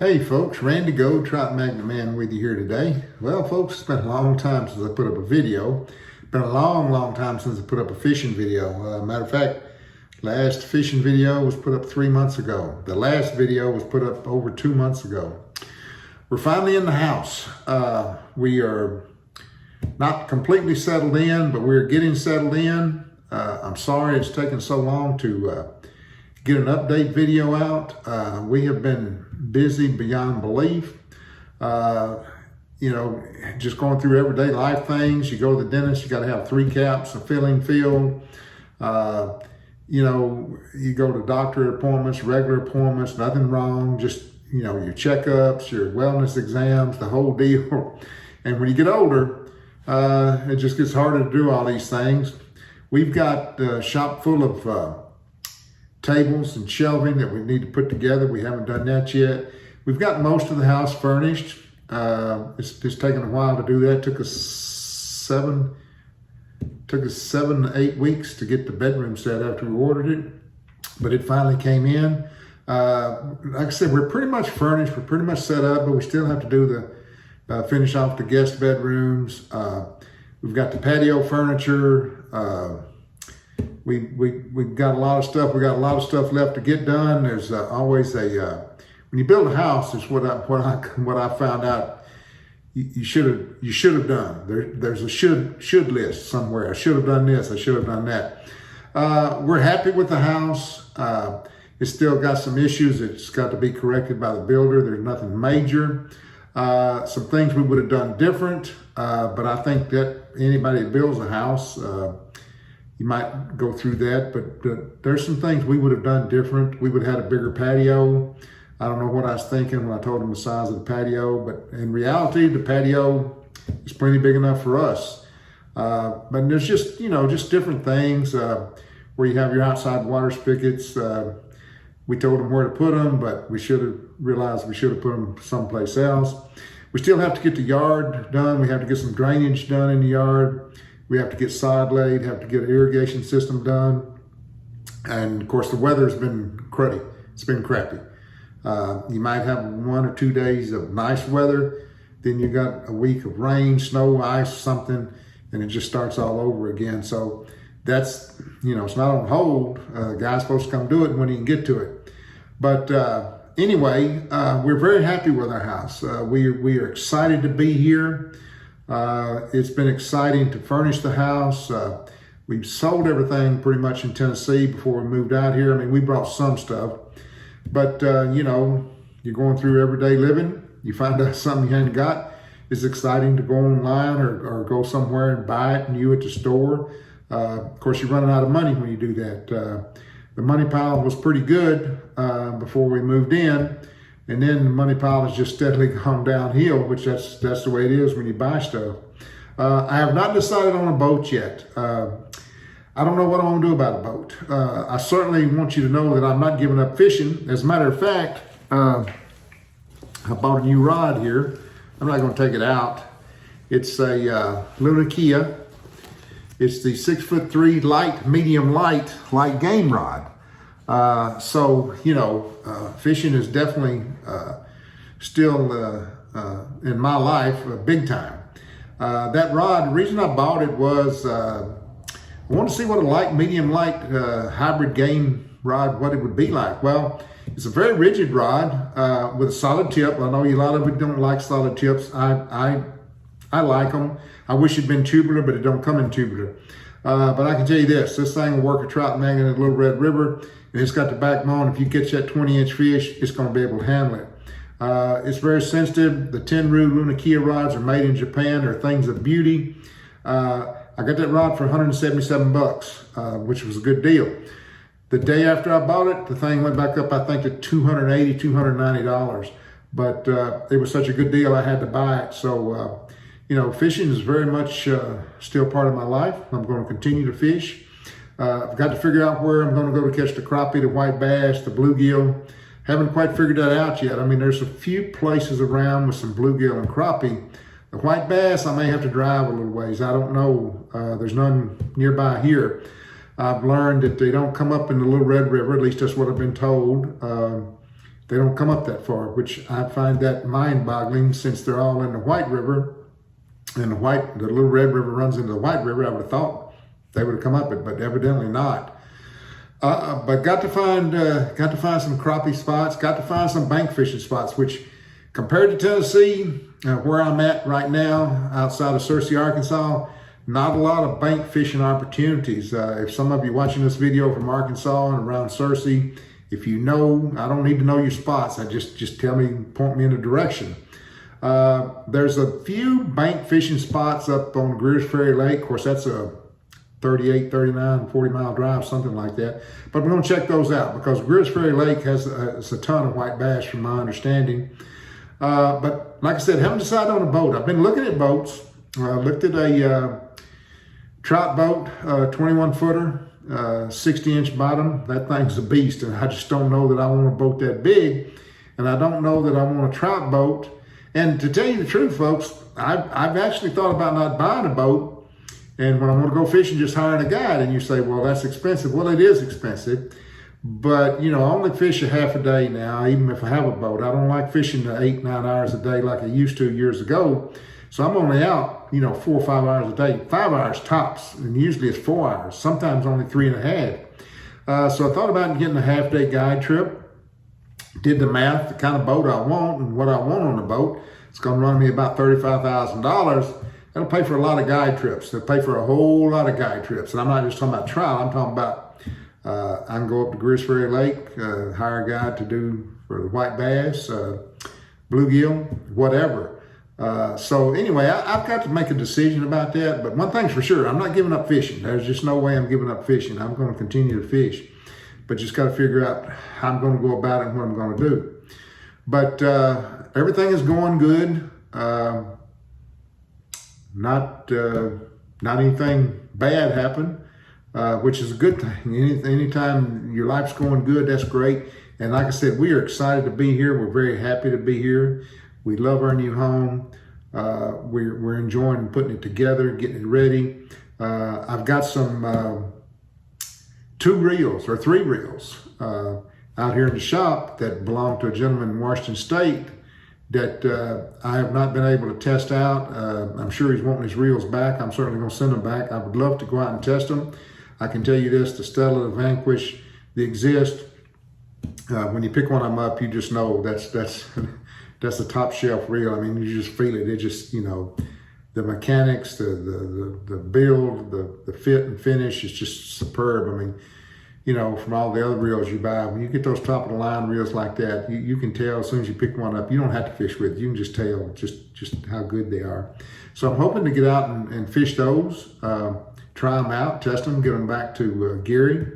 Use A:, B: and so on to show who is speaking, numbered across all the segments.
A: Hey folks, Randy Go, Trout Magnet Man with you here today. Well folks, it's been a long time since I put up a video. It's been a long time since I put up a fishing video. Matter of fact, last fishing video was put up 3 months ago. The last video was put up over 2 months ago. We're finally in the house. We are not completely settled in, but we're getting settled in. I'm sorry it's taken so long to get an update video out. We have been busy beyond belief. Just going through everyday life things. You go to the dentist, you got to have 3 caps, a filling field. You go to doctor appointments, regular appointments, nothing wrong. Just, your checkups, your wellness exams, the whole deal. And when you get older, it just gets harder to do all these things. We've got a shop full of tables and shelving that we need to put together. We haven't done that yet. We've got most of the house furnished. It's taken a while to do that. It took us 7 to 8 weeks to get the bedroom set after we ordered it, but it finally came in. Like I said, we're pretty much furnished. We're pretty much set up, but we still have to do the finish off the guest bedrooms. We've got the patio furniture. We've got a lot of stuff. We got a lot of stuff left to get done. There's always when you build a house, it's what I found out you should have done. There's a should list somewhere. I should have done this. I should have done that. We're happy with the house. It's still got some issues. It's got to be corrected by the builder. There's nothing major. Some things we would have done different, but I think that anybody that builds a house, you might go through that, but there's some things we would have done different. We would have had a bigger patio. I don't know what I was thinking when I told him the size of the patio, but in reality, the patio is plenty big enough for us. But there's just different things where you have your outside water spigots. We told them where to put them, but we should have realized we should have put them someplace else. We still have to get the yard done. We have to get some drainage done in the yard. We have to get sod laid, have to get an irrigation system done. And of course the weather's been cruddy. It's been crappy. You might have 1 or 2 days of nice weather. Then you got a week of rain, snow, ice, something, and it just starts all over again. So that's, it's not on hold. Guy's supposed to come do it when he can get to it. But anyway, we're very happy with our house. We are excited to be here. It's been exciting to furnish the house. We've sold everything pretty much in Tennessee before we moved out here. I mean, we brought some stuff, but you're going through everyday living. You find out something you haven't got. It's exciting to go online or go somewhere and buy it new at the store. Of course, you're running out of money when you do that. The money pile was pretty good before we moved in. And then the money pile has just steadily gone downhill, which that's the way it is when you buy stuff. I have not decided on a boat yet. I don't know what I want to do about a boat. I certainly want you to know that I'm not giving up fishing. As a matter of fact, I bought a new rod here. I'm not going to take it out. It's a Lunakia. It's the 6'3" light, medium light game rod. Fishing is definitely still in my life big time. That rod, the reason I bought it was I wanted to see what a light, medium light hybrid game rod, what it would be like. Well, it's a very rigid rod with a solid tip. I know a lot of you don't like solid tips. I like them. I wish it'd been tubular, but it don't come in tubular. But I can tell you this thing will work a trout magnet in the Little Red River, and it's got the backbone. If you catch that 20-inch fish, it's going to be able to handle it. It's very sensitive. The Tenru Lunakia rods are made in Japan. They're things of beauty. I got that rod for $177, which was a good deal. The day after I bought it, the thing went back up, I think, to $280, $290. But it was such a good deal, I had to buy it. So, fishing is very much still part of my life. I'm going to continue to fish. I've got to figure out where I'm going to go to catch the crappie, the white bass, the bluegill. Haven't quite figured that out yet. I mean, there's a few places around with some bluegill and crappie. The white bass, I may have to drive a little ways. I don't know. There's none nearby here. I've learned that they don't come up in the Little Red River. At least that's what I've been told. they don't come up that far, which I find that mind-boggling since they're all in the White River, and the Little Red River runs into the White River. I would have thought they would have come up it, but evidently not. But got to find some crappie spots, got to find some bank fishing spots, which compared to Tennessee, where I'm at right now, outside of Searcy, Arkansas, not a lot of bank fishing opportunities. If some of you watching this video from Arkansas and around Searcy, if you know, I don't need to know your spots. I just tell me, point me in a direction. There's a few bank fishing spots up on Greers Ferry Lake. Of course, that's a 38, 39, 40 mile drive, something like that. But we're gonna check those out because Greers Ferry Lake has a ton of white bass from my understanding. But like I said, haven't decided on a boat. I've been looking at boats. Looked at a trout boat, 21 footer, 60-inch bottom. That thing's a beast, and I just don't know that I want a boat that big, and I don't know that I want a trout boat. And to tell you the truth, folks, I've actually thought about not buying a boat, and when I want to go fishing, just hiring a guide. And you say, well, that's expensive. Well, it is expensive, but you know, I only fish a half a day now, even if I have a boat. I don't like fishing the 8-9 hours a day like I used to years ago. So I'm only out, 4 or 5 hours a day, 5 hours tops, and usually it's 4 hours, sometimes only 3.5. So I thought about getting a half-day guide trip, did the math, the kind of boat I want and what I want on the boat. It's going to run me about $35,000. That'll pay for a lot of guide trips. It'll pay for a whole lot of guide trips. And I'm not just talking about trout, I'm talking about I can go up to Greers Ferry Lake, hire a guide to do for the white bass, bluegill, whatever. So anyway, I've got to make a decision about that. But one thing's for sure, I'm not giving up fishing. There's just no way I'm giving up fishing. I'm going to continue to fish. But just got to figure out how I'm going to go about it and what I'm going to do. But everything is going good. Not anything bad happened, which is a good thing. Anytime your life's going good, that's great. And like I said, we are excited to be here. We're very happy to be here. We love our new home. We're enjoying putting it together, getting it ready. I've got some 3 reels out here in the shop that belong to a gentleman in Washington State that I have not been able to test out. I'm sure he's wanting his reels back. I'm certainly going to send them back. I would love to go out and test them. I can tell you this, the Stella, the Vanquish, the Exist, when you pick one of them up, you just know that's a top shelf reel. I mean, you just feel it. It just, the mechanics, the build, the fit and finish is just superb. I mean, from all the other reels you buy, when you get those top of the line reels like that, you can tell as soon as you pick one up. You don't have to fish with it. You can just tell just how good they are. So I'm hoping to get out and fish those, try them out, test them, get them back to Gary.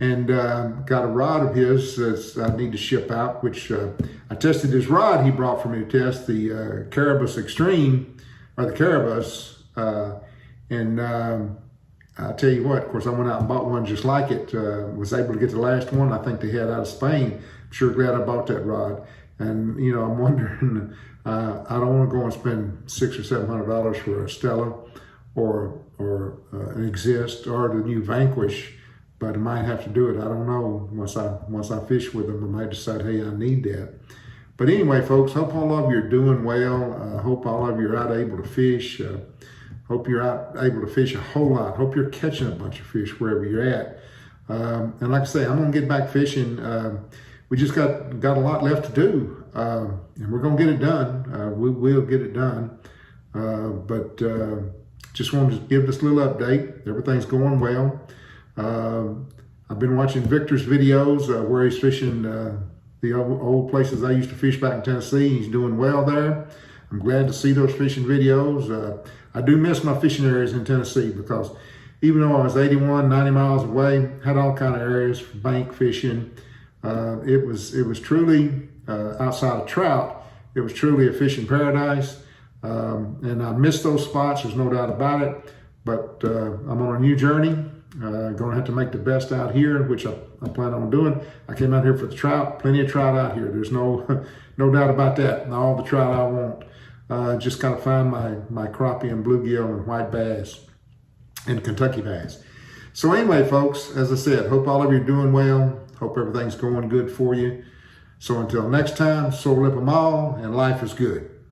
A: And got a rod of his that I need to ship out, which I tested his rod he brought for me to test, the Caribus Extreme, or the Caribus. And I tell you what, of course, I went out and bought one just like it. Was able to get the last one I think they had out of Spain. I'm sure glad I bought that rod. And, I'm wondering, I don't want to go and spend $600 or $700 for a Stella or an Exist or the new Vanquish. But I might have to do it. I don't know. Once I fish with them, I might decide, hey, I need that. But anyway, folks, hope all of you are doing well. Hope all of you are out able to fish. Hope you're out able to fish a whole lot. Hope you're catching a bunch of fish wherever you're at. And like I say, I'm going to get back fishing. We just got a lot left to do. And we're going to get it done. We will get it done. But just wanted to give this little update. Everything's going well. I've been watching Victor's videos where he's fishing the old places I used to fish back in Tennessee. He's doing well there. I'm glad to see those fishing videos. I do miss my fishing areas in Tennessee because even though I was 81, 90 miles away, had all kind of areas for bank fishing. It was truly, outside of trout, it was truly a fishing paradise. And I miss those spots, there's no doubt about it. But I'm on a new journey. Going to have to make the best out here, which I plan on doing. I came out here for the trout, plenty of trout out here. There's no doubt about that. All the trout I want. Just got to find my crappie and bluegill and white bass and Kentucky bass. So anyway, folks, as I said, hope all of you are doing well. Hope everything's going good for you. So until next time, sore lip 'em all, and life is good.